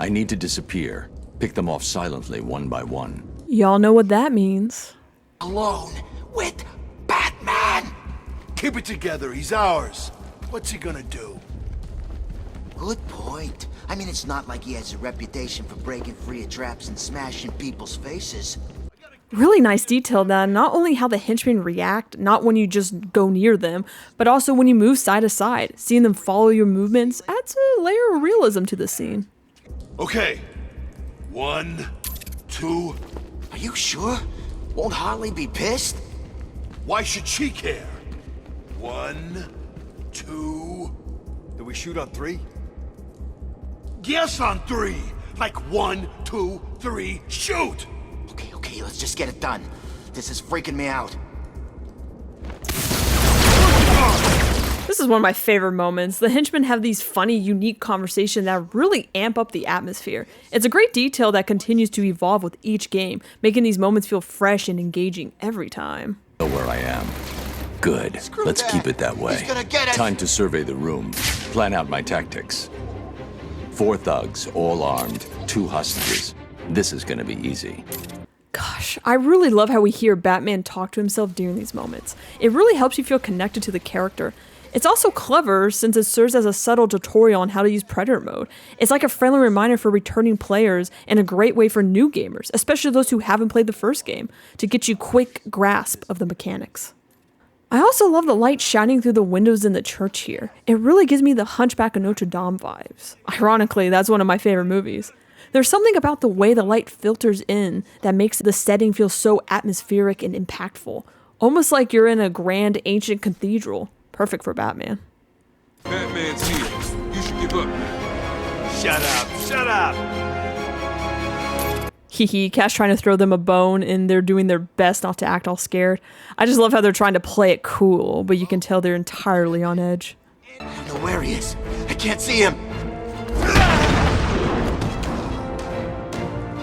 I need to disappear. Pick them off silently, one by one. Y'all know what that means. Alone with Batman. Keep it together, he's ours. What's he gonna do? Good point. I mean, it's not like he has a reputation for breaking free of traps and smashing people's faces. Really nice detail that not only how the henchmen react, not when you just go near them, but also when you move side to side. Seeing them follow your movements adds a layer of realism to the scene. Okay. 1, 2... Are you sure? Won't Harley be pissed? Why should she care? 1, 2... Do we shoot on 3? Yes, on 3! Like 1, 2, 3, shoot! Okay, let's just get it done. This is freaking me out. This is one of my favorite moments. The henchmen have these funny, unique conversations that really amp up the atmosphere. It's a great detail that continues to evolve with each game, making these moments feel fresh and engaging every time. Know where I am. Good. Let's keep it that way. He's gonna get us. Time to survey the room. Plan out my tactics. 4 thugs, all armed, 2 hostages. This is gonna be easy. Gosh, I really love how we hear Batman talk to himself during these moments. It really helps you feel connected to the character. It's also clever since it serves as a subtle tutorial on how to use Predator mode. It's like a friendly reminder for returning players and a great way for new gamers, especially those who haven't played the first game, to get you quick grasp of the mechanics. I also love the light shining through the windows in the church here. It really gives me the Hunchback of Notre Dame vibes. Ironically, that's one of my favorite movies. There's something about the way the light filters in that makes the setting feel so atmospheric and impactful. Almost like you're in a grand ancient cathedral. Perfect for Batman. Batman's here. You should give up. Shut up, shut up! Hee Cash trying to throw them a bone and they're doing their best not to act all scared. I just love how they're trying to play it cool, but you can tell they're entirely on edge. I don't know where he is. I can't see him.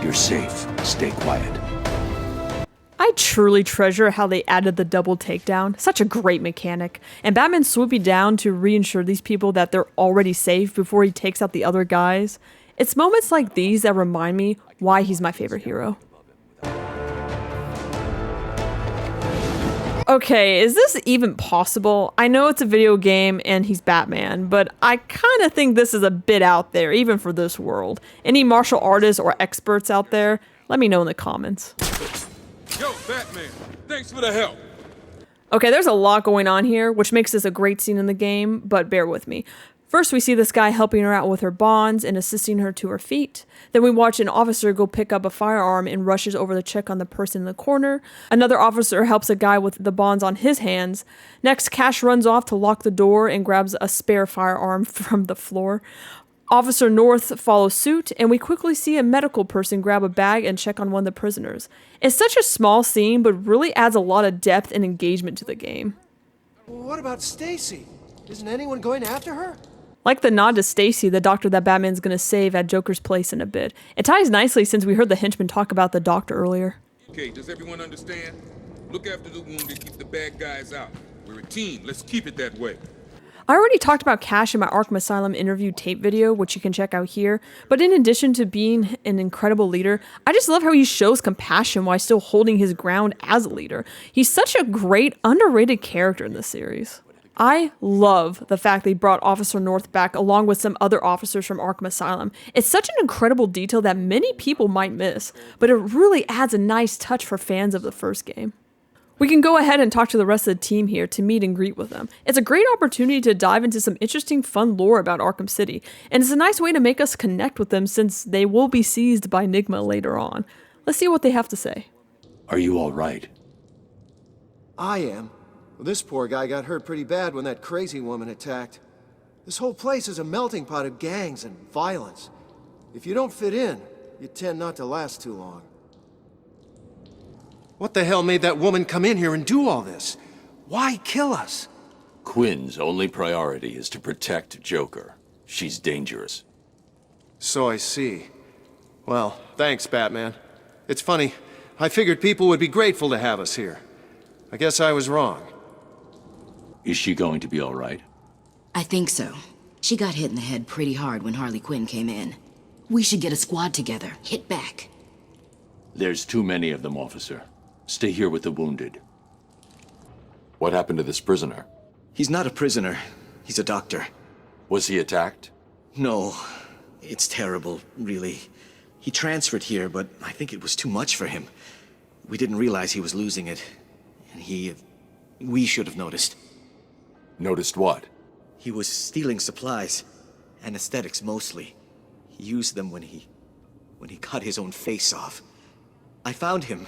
You're safe. Stay quiet. I truly treasure how they added the double takedown. Such a great mechanic. And Batman swooping down to reassure these people that they're already safe before he takes out the other guys. It's moments like these that remind me why he's my favorite hero. Okay, is this even possible? I know it's a video game and he's Batman, but I kind of think this is a bit out there, even for this world. Any martial artists or experts out there, let me know in the comments. Yo, Batman, thanks for the help. Okay, there's a lot going on here, which makes this a great scene in the game, but bear with me. First, we see this guy helping her out with her bonds and assisting her to her feet. Then we watch an officer go pick up a firearm and rushes over to check on the person in the corner. Another officer helps a guy with the bonds on his hands. Next, Cash runs off to lock the door and grabs a spare firearm from the floor. Officer North follows suit, and we quickly see a medical person grab a bag and check on one of the prisoners. It's such a small scene, but really adds a lot of depth and engagement to the game. Well, what about Stacy? Isn't anyone going after her? Like the nod to Stacy, the doctor that Batman's gonna save at Joker's place in a bit. It ties nicely since we heard the henchman talk about the doctor earlier. Okay, does everyone understand? Look after the wounded, keep the bad guys out. We're a team, let's keep it that way. I already talked about Cash in my Arkham Asylum interview tape video, which you can check out here, but in addition to being an incredible leader, I just love how he shows compassion while still holding his ground as a leader. He's such a great, underrated character in this series. I love the fact they brought Officer North back along with some other officers from Arkham Asylum. It's such an incredible detail that many people might miss, but it really adds a nice touch for fans of the first game. We can go ahead and talk to the rest of the team here to meet and greet with them. It's a great opportunity to dive into some interesting, fun lore about Arkham City, and it's a nice way to make us connect with them since they will be seized by Enigma later on. Let's see what they have to say. Are you all right? I am. Well, this poor guy got hurt pretty bad when that crazy woman attacked. This whole place is a melting pot of gangs and violence. If you don't fit in, you tend not to last too long. What the hell made that woman come in here and do all this? Why kill us? Quinn's only priority is to protect Joker. She's dangerous. So I see. Well, thanks, Batman. It's funny. I figured people would be grateful to have us here. I guess I was wrong. Is she going to be all right? I think so. She got hit in the head pretty hard when Harley Quinn came in. We should get a squad together. Hit back. There's too many of them, officer. Stay here with the wounded. What happened to this prisoner? He's not a prisoner. He's a doctor. Was he attacked? No. It's terrible, really. He transferred here, but I think it was too much for him. We didn't realize he was losing it. And we should have noticed. Noticed what? He was stealing supplies. Anesthetics, mostly. He used them when he cut his own face off. I found him.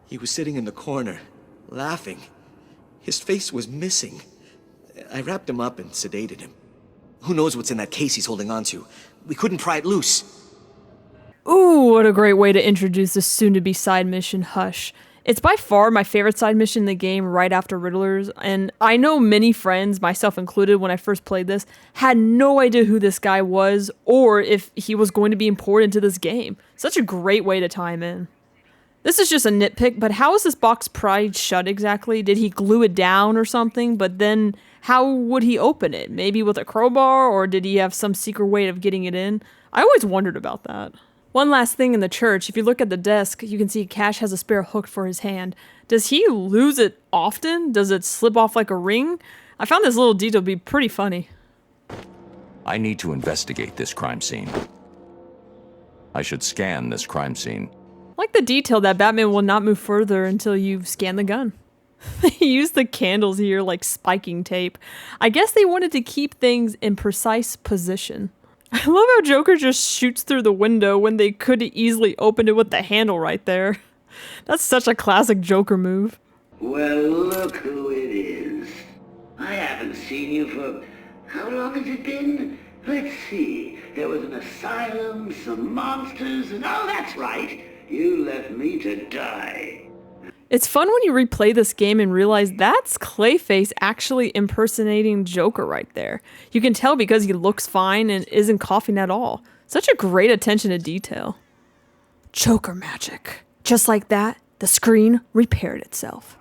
He was sitting in the corner, laughing. His face was missing. I wrapped him up and sedated him. Who knows what's in that case he's holding on to? We couldn't pry it loose. Ooh, what a great way to introduce the soon-to-be side mission, Hush. It's by far my favorite side mission in the game right after Riddler's, and I know many friends, myself included when I first played this, had no idea who this guy was or if he was going to be important to this game. Such a great way to tie him in. This is just a nitpick, but how is this box pried shut exactly? Did he glue it down or something? But then how would he open it? Maybe with a crowbar, or did he have some secret way of getting it in? I always wondered about that. One last thing in the church, if you look at the desk, you can see Cash has a spare hook for his hand. Does he lose it often? Does it slip off like a ring? I found this little detail to be pretty funny. I need to investigate this crime scene. I should scan this crime scene. I like the detail that Batman will not move further until you've scanned the gun. They use the candles here like spiking tape. I guess they wanted to keep things in precise position. I love how Joker just shoots through the window when they could have easily opened it with the handle right there. That's such a classic Joker move. Well, look who it is. I haven't seen you for... how long has it been? Let's see. There was an asylum, some monsters, and oh, that's right. You left me to die. It's fun when you replay this game and realize that's Clayface actually impersonating Joker right there. You can tell because he looks fine and isn't coughing at all. Such a great attention to detail. Joker magic. Just like that, the screen repaired itself.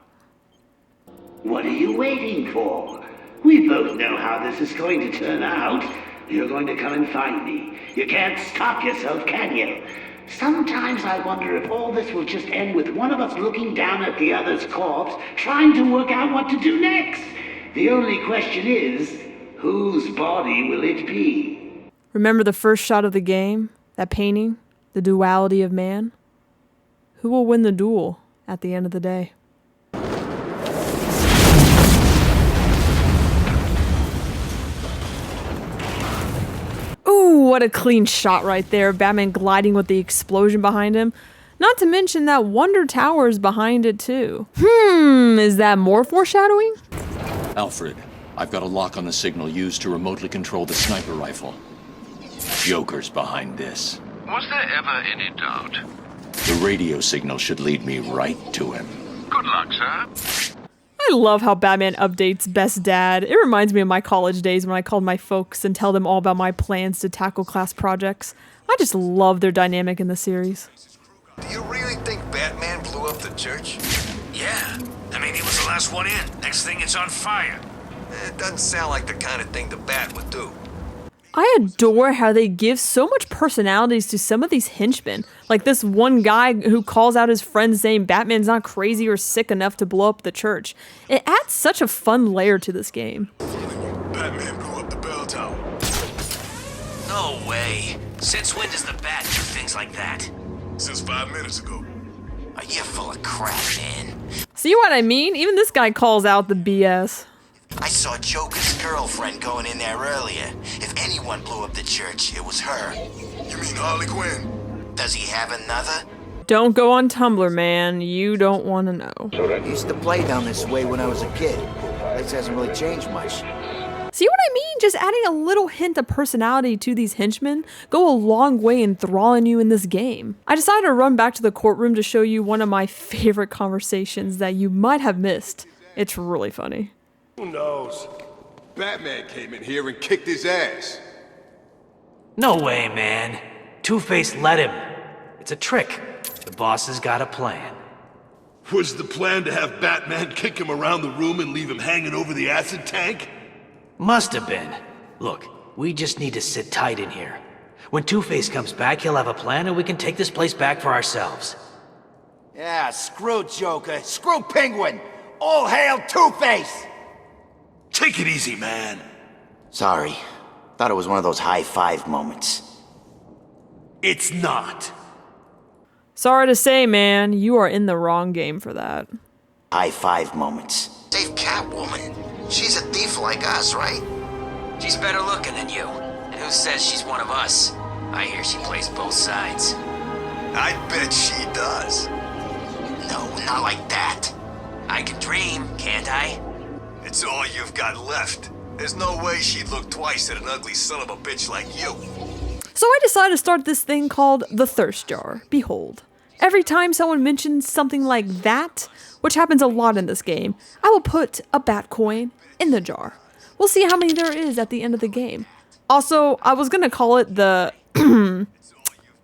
What are you waiting for? We both know how this is going to turn out. You're going to come and find me. You can't stop yourself, can you? Sometimes I wonder if all this will just end with one of us looking down at the other's corpse, trying to work out what to do next. The only question is, whose body will it be? Remember the first shot of the game? That painting? The duality of man? Who will win the duel at the end of the day? Ooh, what a clean shot right there. Batman gliding with the explosion behind him. Not to mention that Wonder Tower is behind it too. Is that more foreshadowing? Alfred, I've got a lock on the signal used to remotely control the sniper rifle. Joker's behind this. Was there ever any doubt? The radio signal should lead me right to him. Good luck, sir. I love how Batman updates Best Dad. It reminds me of my college days when I called my folks and tell them all about my plans to tackle class projects. I just love their dynamic in the series. Do you really think Batman blew up the church? Yeah. I mean, he was the last one in. Next thing, it's on fire. It doesn't sound like the kind of thing the Bat would do. I adore how they give so much personalities to some of these henchmen. Like this one guy who calls out his friends saying Batman's not crazy or sick enough to blow up the church. It adds such a fun layer to this game. Batman blew up the bell tower. No way. Since when does the Bat do things like that? Since 5 minutes ago. Are you full of crap, man? See what I mean? Even this guy calls out the BS. I saw Joker's girlfriend going in there earlier. If anyone blew up the church, it was her. You mean Harley Quinn? Does he have another? Don't go on Tumblr, man. You don't want to know. I used to play down this way when I was a kid. Place hasn't really changed much. See what I mean? Just adding a little hint of personality to these henchmen go a long way in enthralling you in this game. I decided to run back to the courtroom to show you one of my favorite conversations that you might have missed. It's really funny. Who knows? Batman came in here and kicked his ass. No way, man. Two-Face let him. It's a trick. The boss has got a plan. Was the plan to have Batman kick him around the room and leave him hanging over the acid tank? Must have been. Look, we just need to sit tight in here. When Two-Face comes back, he'll have a plan and we can take this place back for ourselves. Yeah, screw Joker, screw Penguin. All hail Two-Face! Take it easy, man. Sorry. Thought it was one of those high-five moments. It's not. Sorry to say, man, you are in the wrong game for that. High-five moments. Save Catwoman. She's a thief like us, right? She's better looking than you. And who says she's one of us? I hear she plays both sides. I bet she does. No, not like that. I can dream, can't I? It's all you've got left. There's no way she'd look twice at an ugly son of a bitch like you. So I decided to start this thing called the Thirst Jar. Behold. Every time someone mentions something like that, which happens a lot in this game, I will put a bat coin in the jar. We'll see how many there is at the end of the game. Also, I was gonna call it the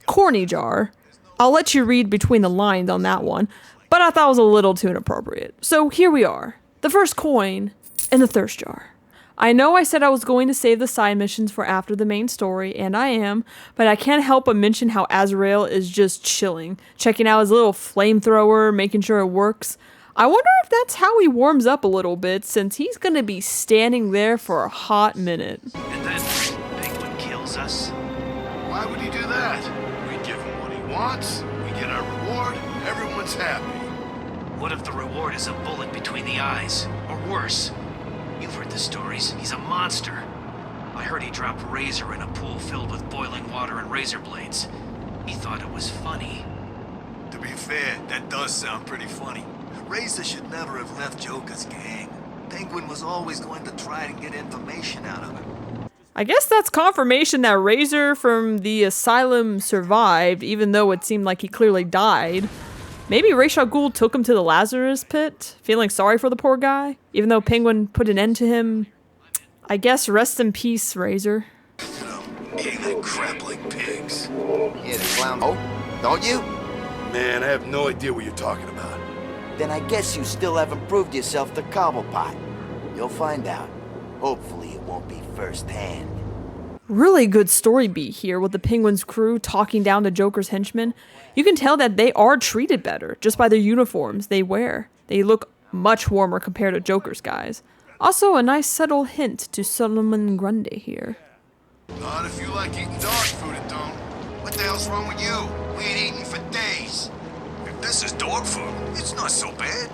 corny jar. I'll let you read between the lines on that one, but I thought it was a little too inappropriate. So here we are, the first coin in the Thirst Jar. I know I said I was going to save the side missions for after the main story, and I am, but I can't help but mention how Azrael is just chilling, checking out his little flamethrower, making sure it works. I wonder if that's how he warms up a little bit, since he's going to be standing there for a hot minute. And then Penguin kills us. Why would he do that? We give him what he wants, we get our reward, everyone's happy. What if the reward is a bullet between the eyes? Or worse? You've heard the stories. He's a monster. I heard he dropped Razor in a pool filled with boiling water and razor blades. He thought it was funny. To be fair, that does sound pretty funny. Razor should never have left Joker's gang. Penguin was always going to try to get information out of him. I guess that's confirmation that Razor from the asylum survived, even though it seemed like he clearly died. Maybe Ra's al Ghul took him to the Lazarus pit, feeling sorry for the poor guy, even though Penguin put an end to him. I guess rest in peace, Razor. Eating that crap like pigs. Yeah, the clown. Oh, don't you? Man, I have no idea what you're talking about. Then I guess you still haven't proved yourself to Cobblepot. You'll find out. Hopefully it won't be firsthand. Really good story beat here with the Penguin's crew talking down to Joker's henchmen. You can tell that they are treated better just by the uniforms they wear. They look much warmer compared to Joker's guys. Also, a nice subtle hint to Solomon Grundy here. Not if you like eating dog food, it don't. What the hell's wrong with you? We ain't eaten for days. If this is dog food, it's not so bad.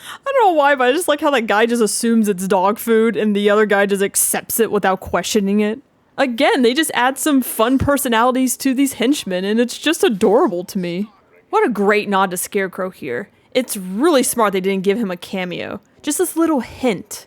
I don't know why, but I just like how that guy just assumes it's dog food and the other guy just accepts it without questioning it. Again, they just add some fun personalities to these henchmen, and it's just adorable to me. What a great nod to Scarecrow here. It's really smart they didn't give him a cameo. Just this little hint,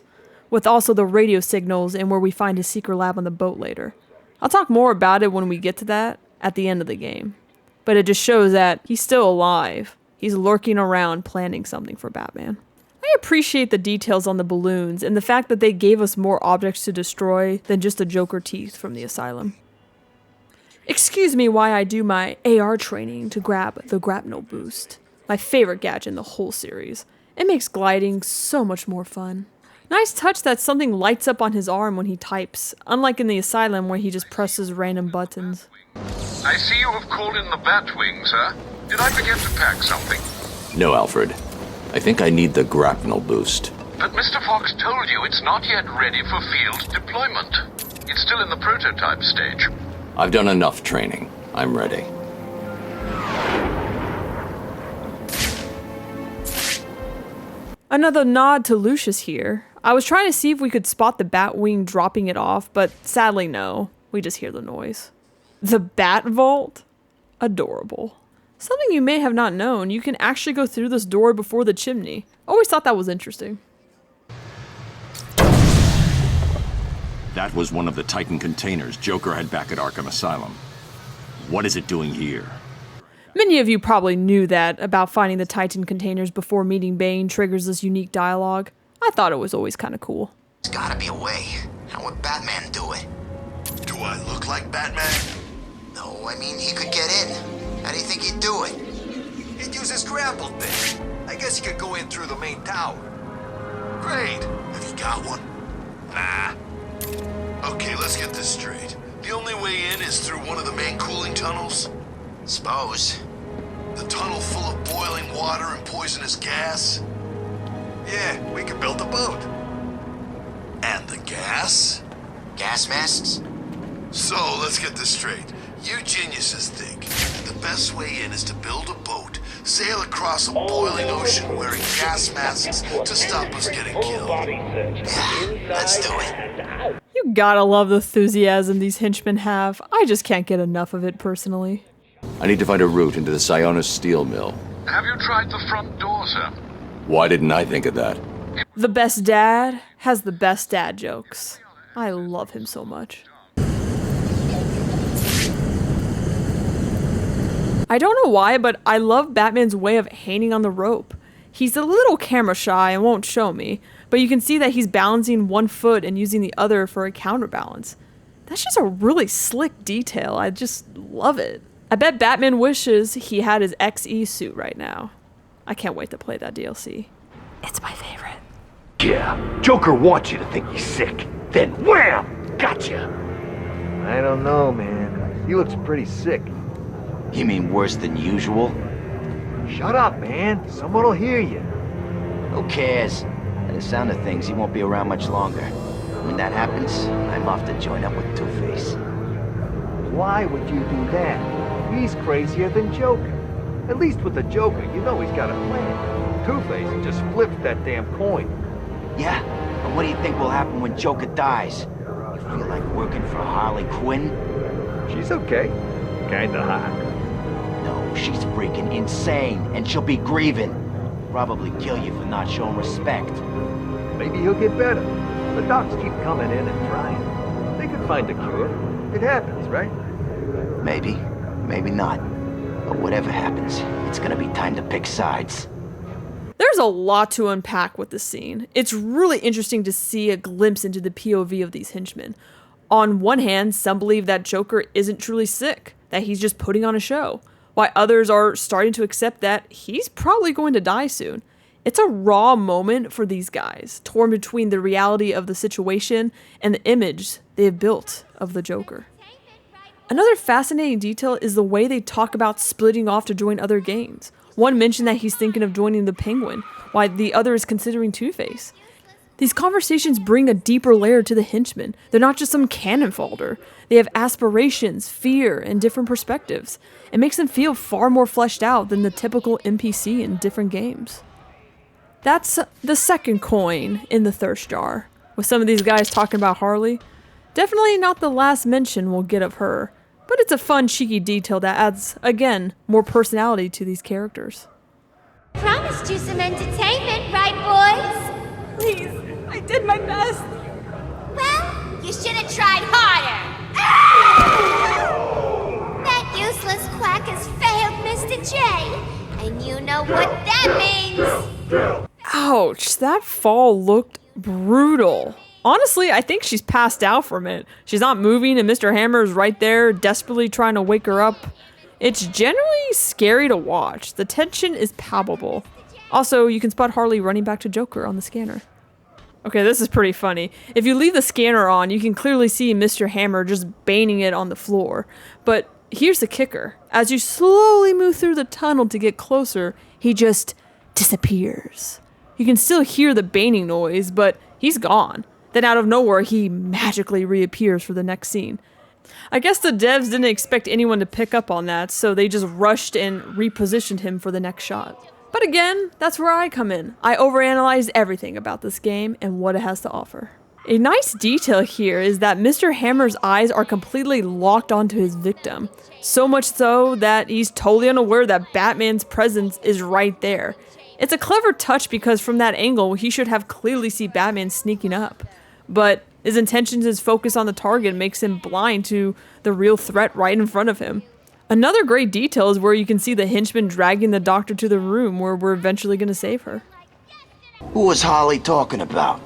with also the radio signals and where we find his secret lab on the boat later. I'll talk more about it when we get to that at the end of the game. But it just shows that he's still alive. He's lurking around planning something for Batman. I appreciate the details on the balloons and the fact that they gave us more objects to destroy than just the Joker teeth from the asylum. Excuse me while I do my AR training to grab the grapnel boost. My favorite gadget in the whole series. It makes gliding so much more fun. Nice touch that something lights up on his arm when he types, unlike in the asylum where he just presses random buttons. I see you have called in the Batwing, sir. Did I forget to pack something? No, Alfred. I think I need the grapnel boost. But Mr. Fox told you it's not yet ready for field deployment. It's still in the prototype stage. I've done enough training. I'm ready. Another nod to Lucius here. I was trying to see if we could spot the Batwing dropping it off, but sadly no. We just hear the noise. The Bat Vault? Adorable. Something you may have not known, you can actually go through this door before the chimney. Always thought that was interesting. That was one of the Titan containers Joker had back at Arkham Asylum. What is it doing here? Many of you probably knew that about finding the Titan containers before meeting Bane triggers this unique dialogue. I thought it was always kind of cool. There's gotta be a way. How would Batman do it? Do I look like Batman? No, I mean, he could get in. How do you think he'd do it? He'd use his grapple thing. I guess he could go in through the main tower. Great. Have you got one? Nah. Okay, let's get this straight. The only way way in is through one of the main cooling tunnels? Suppose. The tunnel full of boiling water and poisonous gas? Yeah, we could build a boat. And the gas? Gas masks? So, let's get this straight. You geniuses think that the best way in is to build a boat, sail across a boiling ocean wearing gas masks to stop us getting killed. Yeah, let's do it. You gotta love the enthusiasm these henchmen have. I just can't get enough of it personally. I need to find a route into the Sionis steel mill. Have you tried the front door, sir? Why didn't I think of that? The best dad has the best dad jokes. I love him so much. I don't know why, but I love Batman's way of hanging on the rope. He's a little camera shy and won't show me, but you can see that he's balancing one foot and using the other for a counterbalance. That's just a really slick detail. I just love it. I bet Batman wishes he had his XE suit right now. I can't wait to play that DLC. It's my favorite. Yeah, Joker wants you to think he's sick. Then wham! Gotcha! I don't know, man. He looks pretty sick. You mean worse than usual? Shut up, man. Someone will hear you. Who cares? By the sound of things, he won't be around much longer. When that happens, I'm off to join up with Two-Face. Why would you do that? He's crazier than Joker. At least with the Joker, you know he's got a plan. Two-Face just flips that damn coin. Yeah, but what do you think will happen when Joker dies? You feel like working for Harley Quinn? She's okay. Kinda hot. No, she's freaking insane, and she'll be grieving. Probably kill you for not showing respect. Maybe he'll get better. The docs keep coming in and trying. They could find a cure. It happens, right? Maybe, maybe not. But whatever happens, it's gonna be time to pick sides. There's a lot to unpack with this scene. It's really interesting to see a glimpse into the POV of these henchmen. On one hand, some believe that Joker isn't truly sick, that he's just putting on a show, while others are starting to accept that he's probably going to die soon. It's a raw moment for these guys, torn between the reality of the situation and the image they have built of the Joker. Another fascinating detail is the way they talk about splitting off to join other gangs. One mentioned that he's thinking of joining the Penguin, while the other is considering Two-Face. These conversations bring a deeper layer to the henchmen. They're not just some cannon fodder. They have aspirations, fear, and different perspectives. It makes them feel far more fleshed out than the typical NPC in different games. That's the second coin in the thirst jar, with some of these guys talking about Harley. Definitely not the last mention we'll get of her, but it's a fun, cheeky detail that adds, again, more personality to these characters. Promised you some entertainment, right, boys? Please, I did my best. Well, you should have tried harder. That useless quack has failed Mr. J, and you know what that means. Ouch, that fall looked brutal. Honestly, I think she's passed out from it. She's not moving and Mr. Hammer is right there, desperately trying to wake her up. It's generally scary to watch. The tension is palpable. Also, you can spot Harley running back to Joker on the scanner. Okay, this is pretty funny. If you leave the scanner on, you can clearly see Mr. Hammer just banging it on the floor. But here's the kicker. As you slowly move through the tunnel to get closer, he just disappears. You can still hear the banging noise, but he's gone. Then out of nowhere, he magically reappears for the next scene. I guess the devs didn't expect anyone to pick up on that, so they just rushed and repositioned him for the next shot. But again, that's where I come in. I overanalyze everything about this game and what it has to offer. A nice detail here is that Mr. Hammer's eyes are completely locked onto his victim. So much so that he's totally unaware that Batman's presence is right there. It's a clever touch because from that angle, he should have clearly seen Batman sneaking up. But his intentions, his focus on the target makes him blind to the real threat right in front of him. Another great detail is where you can see the henchman dragging the doctor to the room where we're eventually going to save her. Who was Harley talking about?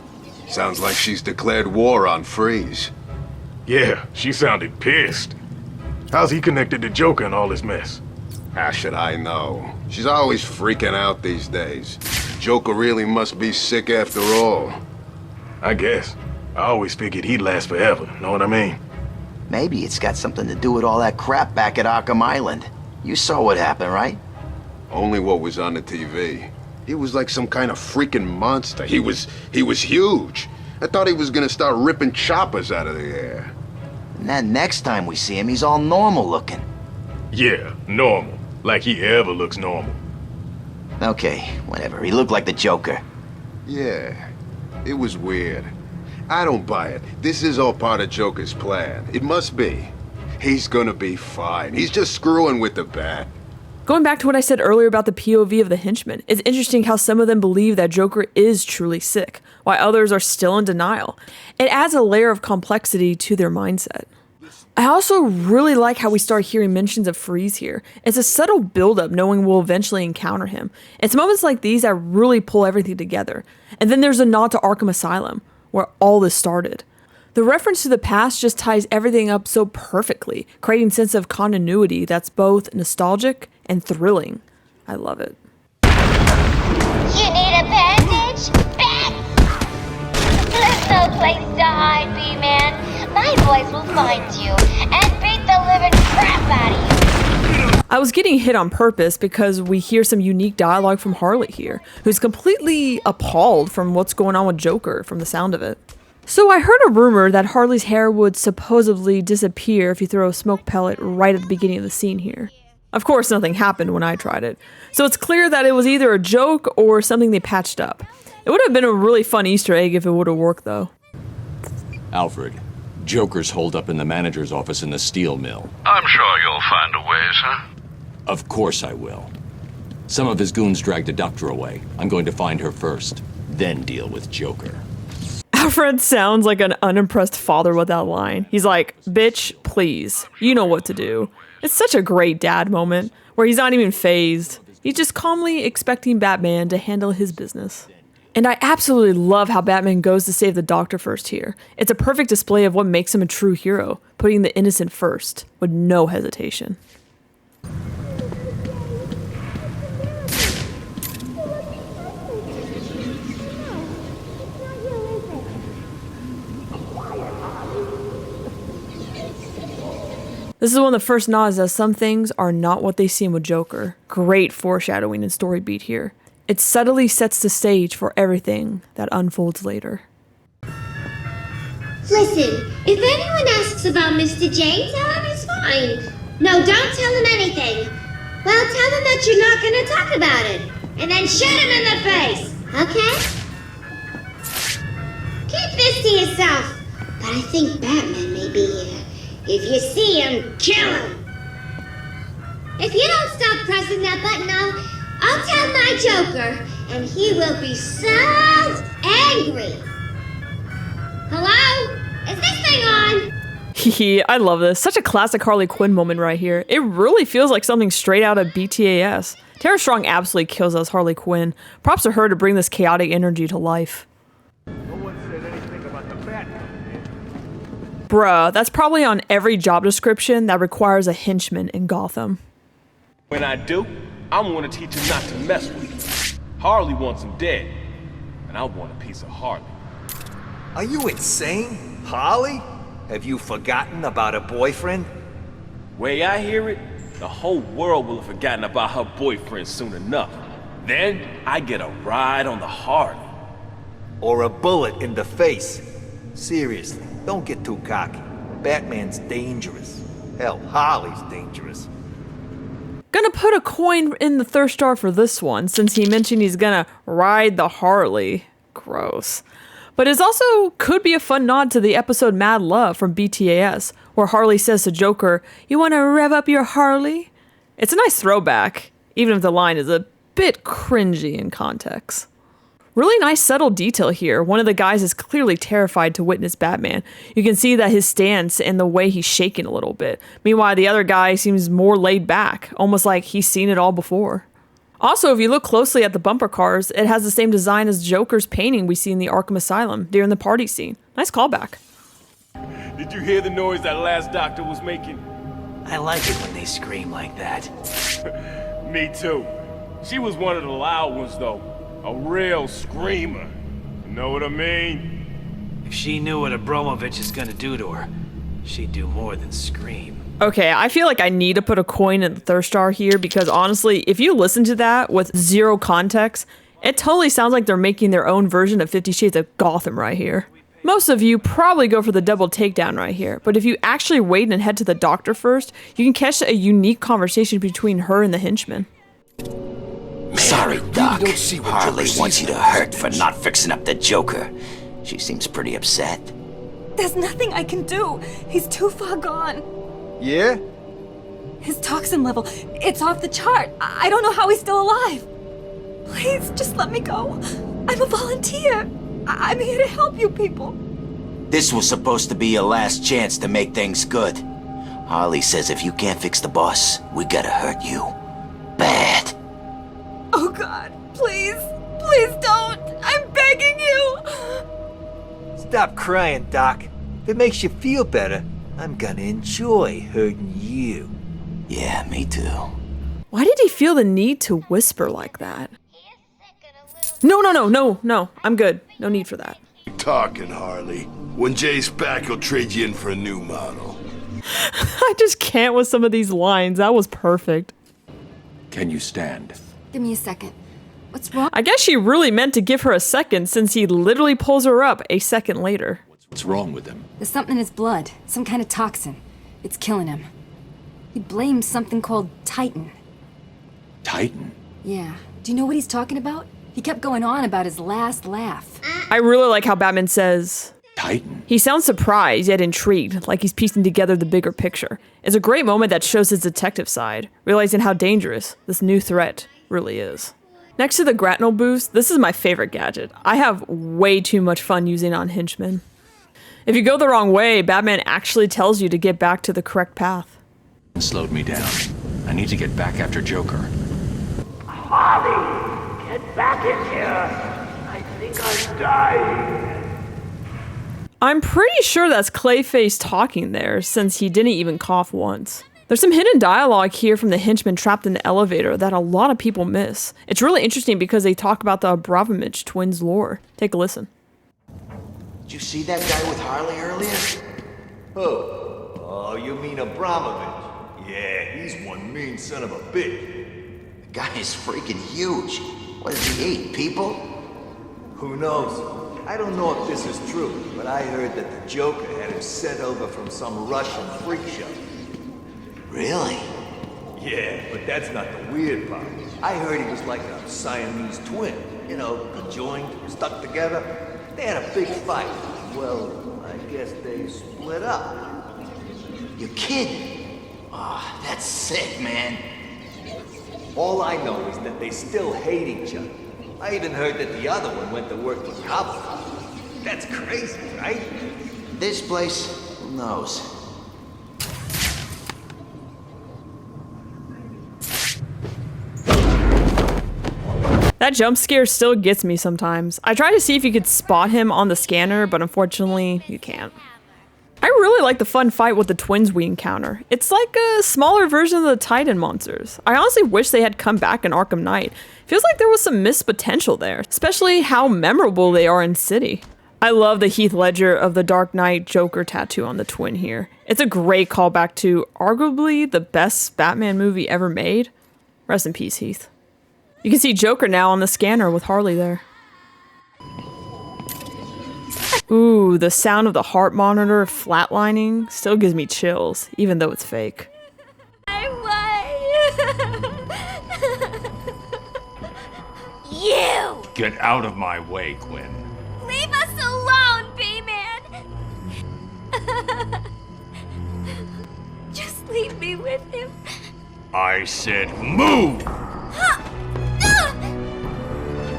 Sounds like she's declared war on Freeze. Yeah, she sounded pissed. How's he connected to Joker in all this mess? How should I know? She's always freaking out these days. Joker really must be sick after all. I guess. I always figured he'd last forever, know what I mean? Maybe it's got something to do with all that crap back at Arkham Island. You saw what happened, right? Only what was on the TV. He was like some kind of freaking monster. He was huge. I thought he was gonna start ripping choppers out of the air. And then next time we see him, he's all normal looking. Yeah, normal. Like he ever looks normal. Okay, whatever. He looked like the Joker. Yeah, it was weird. I don't buy it. This is all part of Joker's plan. It must be. He's gonna be fine. He's just screwing with the bat. Going back to what I said earlier about the POV of the henchmen, it's interesting how some of them believe that Joker is truly sick, while others are still in denial. It adds a layer of complexity to their mindset. I also really like how we start hearing mentions of Freeze here. It's a subtle buildup knowing we'll eventually encounter him. It's moments like these that really pull everything together. And then there's a nod to Arkham Asylum, where all this started. The reference to the past just ties everything up so perfectly, creating a sense of continuity that's both nostalgic and thrilling. I love it. You need a bandage? There's no place to hide, B-Man. My boys will find you and beat the living crap out of you. I was getting hit on purpose because we hear some unique dialogue from Harley here, who's completely appalled from what's going on with Joker from the sound of it. So I heard a rumor that Harley's hair would supposedly disappear if you throw a smoke pellet right at the beginning of the scene here. Of course, nothing happened when I tried it, so it's clear that it was either a joke or something they patched up. It would have been a really fun Easter egg if it would have worked, though. Alfred, Joker's holed up in the manager's office in the steel mill. I'm sure you'll find a way, sir. Of course I will. Some of his goons dragged a doctor away. I'm going to find her first, then deal with Joker. Alfred sounds like an unimpressed father with that line. He's like, bitch, please, you know what to do. It's such a great dad moment, where he's not even fazed. He's just calmly expecting Batman to handle his business. And I absolutely love how Batman goes to save the doctor first here. It's a perfect display of what makes him a true hero, putting the innocent first, with no hesitation. This is one of the first nods that some things are not what they seem with Joker. Great foreshadowing and story beat here. It subtly sets the stage for everything that unfolds later. Listen, if anyone asks about Mr. J, tell him he's fine. No, don't tell him anything. Well, tell him that you're not going to talk about it. And then shoot him in the face, okay? Keep this to yourself. But I think Batman may be here. If you see him, kill him. If you don't stop pressing that button, I'll tell my Joker, and he will be so angry. Hello? Is this thing on? I love this. Such a classic Harley Quinn moment right here. It really feels like something straight out of BTAS. Tara Strong absolutely kills us Harley Quinn. Props to her to bring this chaotic energy to life. Bruh, that's probably on every job description that requires a henchman in Gotham. When I do, I'm gonna teach him not to mess with him. Harley wants him dead, and I want a piece of Harley. Are you insane? Harley? Have you forgotten about her boyfriend? Way I hear it, the whole world will have forgotten about her boyfriend soon enough. Then I get a ride on the Harley. Or a bullet in the face. Seriously, don't get too cocky. Batman's dangerous. Hell, Harley's dangerous. Gonna put a coin in the thirst jar for this one, since he mentioned he's gonna ride the Harley. Gross. But it also could be a fun nod to the episode Mad Love from BTAS, where Harley says to Joker, "You wanna rev up your Harley?" It's a nice throwback, even if the line is a bit cringy in context. Really nice subtle detail here. One of the guys is clearly terrified to witness Batman. You can see that his stance and the way he's shaking a little bit. Meanwhile, the other guy seems more laid back, almost like he's seen it all before. Also, if you look closely at the bumper cars, it has the same design as Joker's painting we see in the Arkham Asylum during the party scene. Nice callback. Did you hear the noise that last doctor was making? I like it when they scream like that. Me too. She was one of the loud ones, though. A real screamer. You know what I mean? If she knew what Abramovich is gonna do to her, She'd do more than scream. Okay, I feel like I need to put a coin in the thirst jar here because honestly, if you listen to that with zero context, it totally sounds like they're making their own version of 50 Shades of Gotham right here. Most of you probably go for the double takedown right here, but if you actually wait and head to the doctor first, you can catch a unique conversation between her and the henchman. Sorry, Doc. Harley wants you to hurt for not fixing up the Joker. She seems pretty upset. There's nothing I can do. He's too far gone. Yeah? His toxin level, it's off the chart. I don't know how he's still alive. Please, just let me go. I'm a volunteer. I'm here to help you people. This was supposed to be your last chance to make things good. Harley says if you can't fix the boss, we gotta hurt you. Bad. Oh God, please, please don't. I'm begging you. Stop crying, Doc. If it makes you feel better, I'm gonna enjoy hurting you. Yeah, me too. Why did he feel the need to whisper like that? No, I'm good. No need for that. Talking, Harley. When Jay's back, he'll trade you in for a new model. I just can't with some of these lines. That was perfect. Can you stand? Give me a second. What's wrong? I guess she really meant to give her a second since he literally pulls her up a second later. What's wrong with him? There's something in his blood. Some kind of toxin. It's killing him. He blames something called Titan. Titan? Yeah. Do you know what he's talking about? He kept going on about his last laugh. I really like how Batman says Titan. He sounds surprised yet intrigued, like he's piecing together the bigger picture. It's a great moment that shows his detective side, realizing how dangerous this new threat really is. Next to the grapnel boost, this is my favorite gadget. I have way too much fun using it on henchmen. If you go the wrong way, Batman actually tells you to get back to the correct path. Slowed me down. I need to get back after Joker. Harley, get back in here. I think I'm dying. I'm pretty sure that's Clayface talking there, since he didn't even cough once. There's some hidden dialogue here from the henchman trapped in the elevator that a lot of people miss. It's really interesting because they talk about the Abramovich twins lore. Take a listen. Did you see that guy with Harley earlier? Who? Oh, you mean Abramovich? Yeah, he's one mean son of a bitch. The guy is freaking huge. What does he eat, people? Who knows? I don't know if this is true, but I heard that the Joker had him sent over from some Russian freak show. Really? Yeah, but that's not the weird part. I heard he was like a Siamese twin. You know, conjoined, stuck together. They had a big fight. Well, I guess they split up. You're kidding? Oh, that's sick, man. All I know is that they still hate each other. I even heard that the other one went to work for Gotham. That's crazy, right? This place, who knows? That jump scare still gets me sometimes. I try to see if you could spot him on the scanner, but unfortunately, you can't. I really like the fun fight with the twins we encounter. It's like a smaller version of the Titan monsters. I honestly wish they had come back in Arkham Knight. Feels like there was some missed potential there, especially how memorable they are in City. I love the Heath Ledger of the Dark Knight Joker tattoo on the twin here. It's a great callback to arguably the best Batman movie ever made. Rest in peace, Heath. You can see Joker now on the scanner with Harley there. Ooh, the sound of the heart monitor flatlining still gives me chills, even though it's fake. You! Get out of my way, Quinn. Leave us alone, B-Man! Just leave me with him. I said move!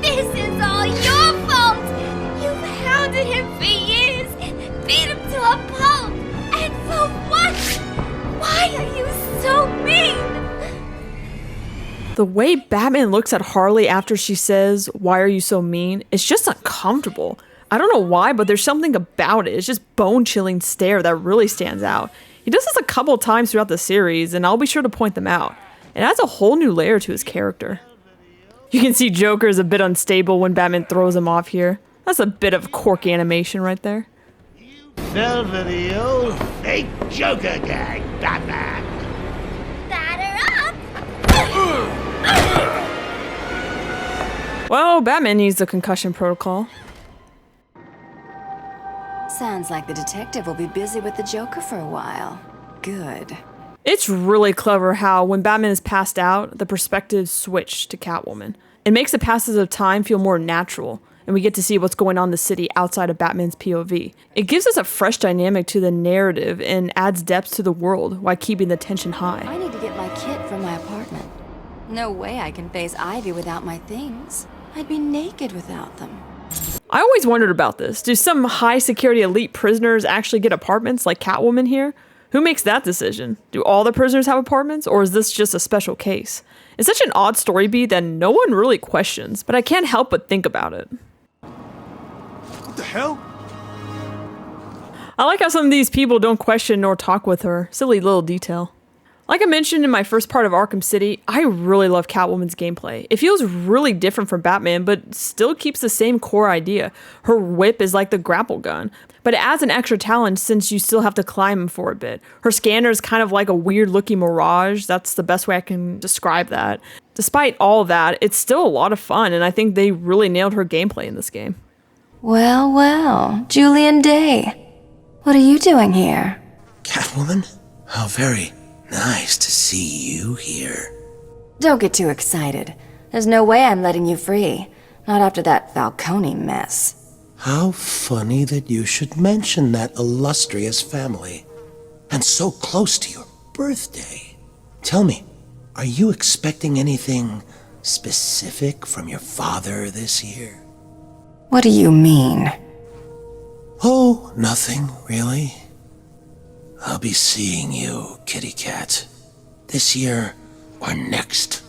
This is all your fault! You've hounded him for years, beat him to a pulp, and for what? Why are you so mean? The way Batman looks at Harley after she says, "Why are you so mean?" It's just uncomfortable. I don't know why, but there's something about it. It's just bone-chilling stare that really stands out. He does this a couple times throughout the series, and I'll be sure to point them out. It adds a whole new layer to his character. You can see Joker is a bit unstable when Batman throws him off here. That's a bit of quirky animation right there. Fell for the old fake Joker gang, Batman. Batter up! Well, Batman needs the concussion protocol. Sounds like the detective will be busy with the Joker for a while. Good. It's really clever how, when Batman is passed out, the perspectives switch to Catwoman. It makes the passage of time feel more natural, and we get to see what's going on in the city outside of Batman's POV. It gives us a fresh dynamic to the narrative and adds depth to the world while keeping the tension high. I need to get my kit from my apartment. No way I can face Ivy without my things. I'd be naked without them. I always wondered about this. Do some high-security elite prisoners actually get apartments like Catwoman here? Who makes that decision? Do all the prisoners have apartments, or is this just a special case? It's such an odd story beat that no one really questions, but I can't help but think about it. What the hell? I like how some of these people don't question nor talk with her. Silly little detail. Like I mentioned in my first part of Arkham City, I really love Catwoman's gameplay. It feels really different from Batman, but still keeps the same core idea. Her whip is like the grapple gun, but it adds an extra challenge since you still have to climb for a bit. Her scanner is kind of like a weird looking mirage. That's the best way I can describe that. Despite all of that, it's still a lot of fun, and I think they really nailed her gameplay in this game. Well, well, Julian Day. What are you doing here? Catwoman? How very nice to see you here. Don't get too excited. There's no way I'm letting you free. Not after that Falcone mess. How funny that you should mention that illustrious family. And so close to your birthday. Tell me, are you expecting anything specific from your father this year? What do you mean? Oh, nothing, really. I'll be seeing you, kitty cat. This year or next.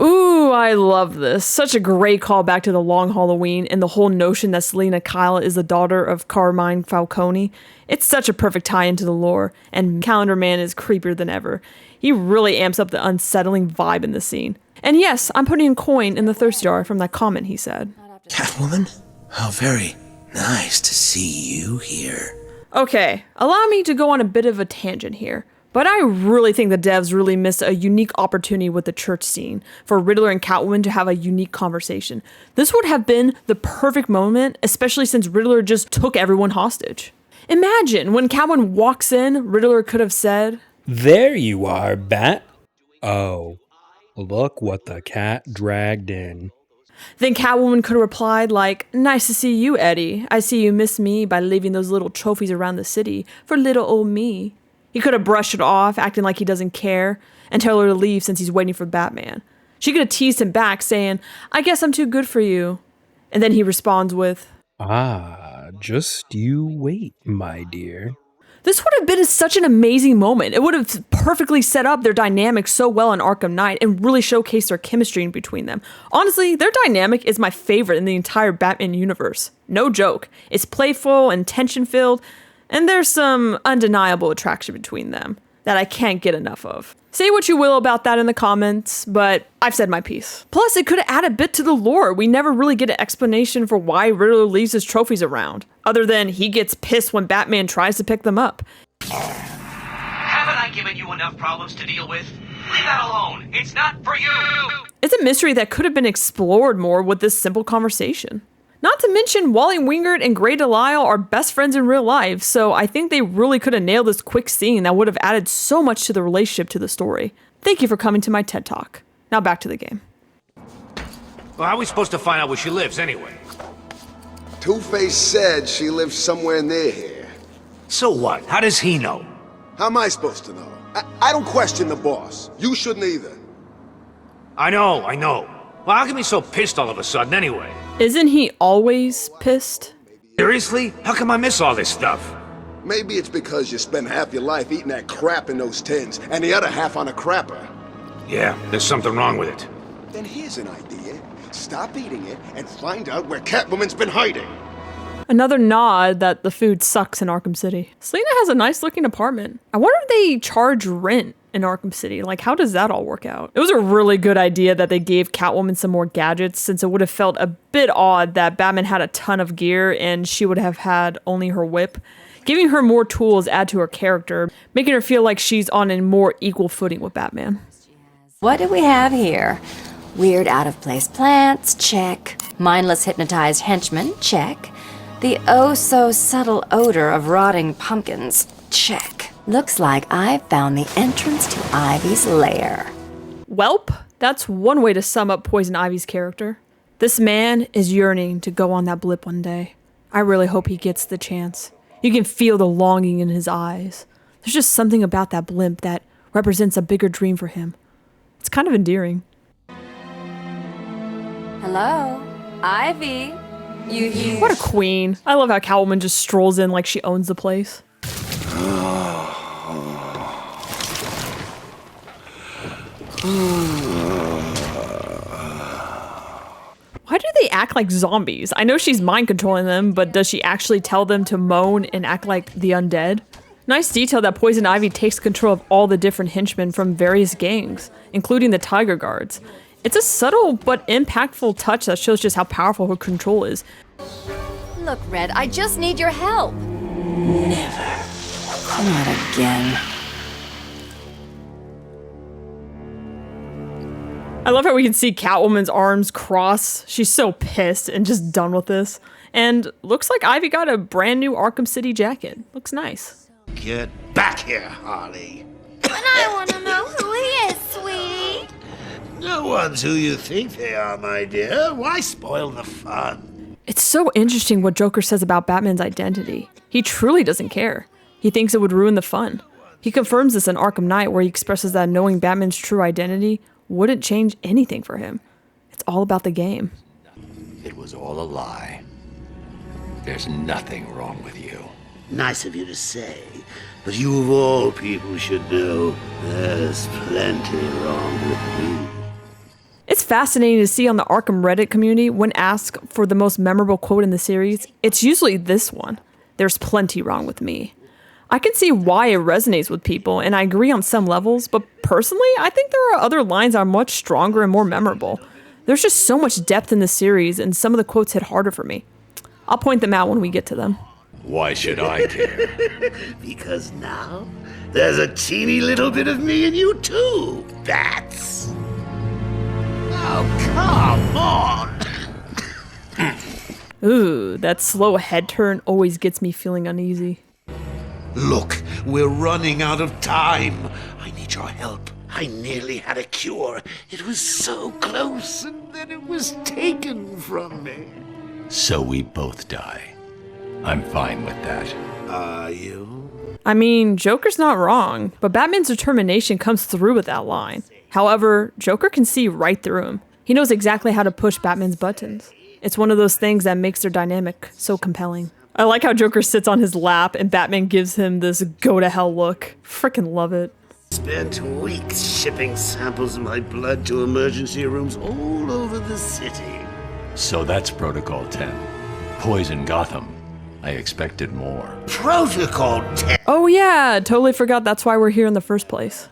Ooh, I love this. Such a great callback to the Long Halloween and the whole notion that Selina Kyle is the daughter of Carmine Falcone. It's such a perfect tie into the lore, and Calendar Man is creepier than ever. He really amps up the unsettling vibe in the scene. And yes, I'm putting a coin in the thirst jar from that comment he said. Catwoman? How very nice to see you here. Okay, allow me to go on a bit of a tangent here, but I really think the devs really missed a unique opportunity with the church scene for Riddler and Catwoman to have a unique conversation. This would have been the perfect moment, especially since Riddler just took everyone hostage. Imagine when Catwoman walks in, Riddler could have said, "There you are, Bat. Oh, look what the cat dragged in." Then Catwoman could have replied like, "Nice to see you, Eddie. I see you missed me by leaving those little trophies around the city for little old me." He could have brushed it off, acting like he doesn't care, and tell her to leave since he's waiting for Batman. She could have teased him back, saying, "I guess I'm too good for you." And then he responds with, "Ah, just you wait, my dear." This would have been such an amazing moment. It would have perfectly set up their dynamic so well in Arkham Knight and really showcased their chemistry in between them. Honestly, their dynamic is my favorite in the entire Batman universe. No joke. It's playful and tension-filled, and there's some undeniable attraction between them that I can't get enough of. Say what you will about that in the comments, but I've said my piece. Plus, it could have added a bit to the lore. We never really get an explanation for why Riddler leaves his trophies around, other than he gets pissed when Batman tries to pick them up. Haven't I given you enough problems to deal with? Leave that alone. It's not for you. It's a mystery that could have been explored more with this simple conversation. Not to mention, Wally Wingert and Grey Delisle are best friends in real life, so I think they really could have nailed this quick scene that would have added so much to the relationship to the story. Thank you for coming to my TED Talk. Now back to the game. Well, how are we supposed to find out where she lives anyway? Two-Face said she lives somewhere near here. So what? How does he know? How am I supposed to know? I don't question the boss. You shouldn't either. I know. Well, how come he's so pissed all of a sudden anyway? Isn't he always pissed? Seriously? How come I miss all this stuff? Maybe it's because you spend half your life eating that crap in those tins, and the other half on a crapper. Yeah, there's something wrong with it. Then here's an idea. Stop eating it and find out where Catwoman's been hiding. Another nod that the food sucks in Arkham City. Selina has a nice looking apartment. I wonder if they charge rent in Arkham City. Like, how does that all work out? It was a really good idea that they gave Catwoman some more gadgets, since it would have felt a bit odd that Batman had a ton of gear and she would have had only her whip. Giving her more tools add to her character, making her feel like she's on a more equal footing with Batman. What do we have here? Weird out-of-place plants, check. Mindless hypnotized henchmen, check. The oh-so-subtle odor of rotting pumpkins, check. Looks like I've found the entrance to Ivy's lair. Welp, that's one way to sum up Poison Ivy's character. This man is yearning to go on that blip one day. I really hope he gets the chance. You can feel the longing in his eyes. There's just something about that blimp that represents a bigger dream for him. It's kind of endearing. Hello? Ivy? You here? What a queen. I love how Catwoman just strolls in like she owns the place. Why do they act like zombies? I know she's mind controlling them, but does she actually tell them to moan and act like the undead? Nice detail that Poison Ivy takes control of all the different henchmen from various gangs, including the Tiger Guards. It's a subtle but impactful touch that shows just how powerful her control is. Look, Red, I just need your help. Never. Not again. I love how we can see Catwoman's arms cross. She's so pissed and just done with this. And looks like Ivy got a brand new Arkham City jacket. Looks nice. Get back here, Harley. But I want to know who he is, sweetie. No one's who you think they are, my dear. Why spoil the fun? It's so interesting what Joker says about Batman's identity. He truly doesn't care. He thinks it would ruin the fun. He confirms this in Arkham Knight, where he expresses that knowing Batman's true identity wouldn't change anything for him. It's all about the game. It was all a lie. There's nothing wrong with you. Nice of you to say, but you of all people should know there's plenty wrong with me. It's fascinating to see on the Arkham Reddit community, when asked for the most memorable quote in the series, it's usually this one: "There's plenty wrong with me." I can see why it resonates with people, and I agree on some levels, but personally, I think there are other lines that are much stronger and more memorable. There's just so much depth in the series, and some of the quotes hit harder for me. I'll point them out when we get to them. Why should I care? Because now, there's a teeny little bit of me in you too, Bats. Oh, come on! Ooh, that slow head turn always gets me feeling uneasy. Look, we're running out of time. I need your help. I nearly had a cure. It was so close, and then it was taken from me. So we both die. I'm fine with that. Are you? I mean, Joker's not wrong, but Batman's determination comes through with that line. However, Joker can see right through him. He knows exactly how to push Batman's buttons. It's one of those things that makes their dynamic so compelling. I like how Joker sits on his lap and Batman gives him this go-to-hell look. Frickin' love it. Spent weeks shipping samples of my blood to emergency rooms all over the city. So that's Protocol 10. Poison Gotham. I expected more. Protocol 10? Oh yeah, totally forgot that's why we're here in the first place.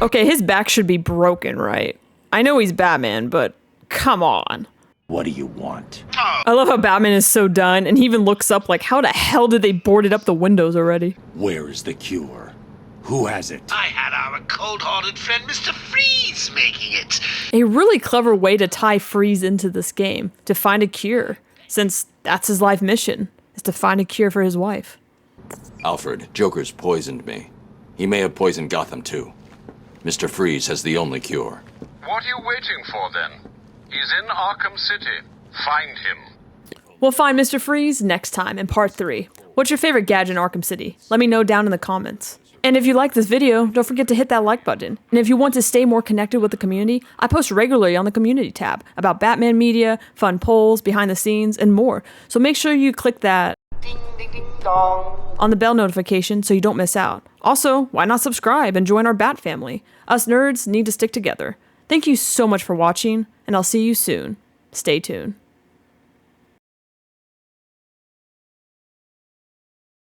Okay, his back should be broken, right? I know he's Batman, but come on. What do you want? I love how Batman is so done, and he even looks up like, how the hell did they boarded up the windows already? Where is the cure? Who has it? I had our cold-hearted friend Mr. Freeze making it. A really clever way to tie Freeze into this game, to find a cure, since that's his life mission, is to find a cure for his wife. Alfred, Joker's poisoned me. He may have poisoned Gotham too. Mr. Freeze has the only cure. What are you waiting for, then? He's in Arkham City. Find him. We'll find Mr. Freeze next time in part 3. What's your favorite gadget in Arkham City? Let me know down in the comments. And if you like this video, don't forget to hit that like button. And if you want to stay more connected with the community, I post regularly on the community tab about Batman media, fun polls, behind the scenes, and more. So make sure you click that on the bell notification so you don't miss out. Also, why not subscribe and join our Bat family? Us nerds need to stick together. Thank you so much for watching, and I'll see you soon. Stay tuned.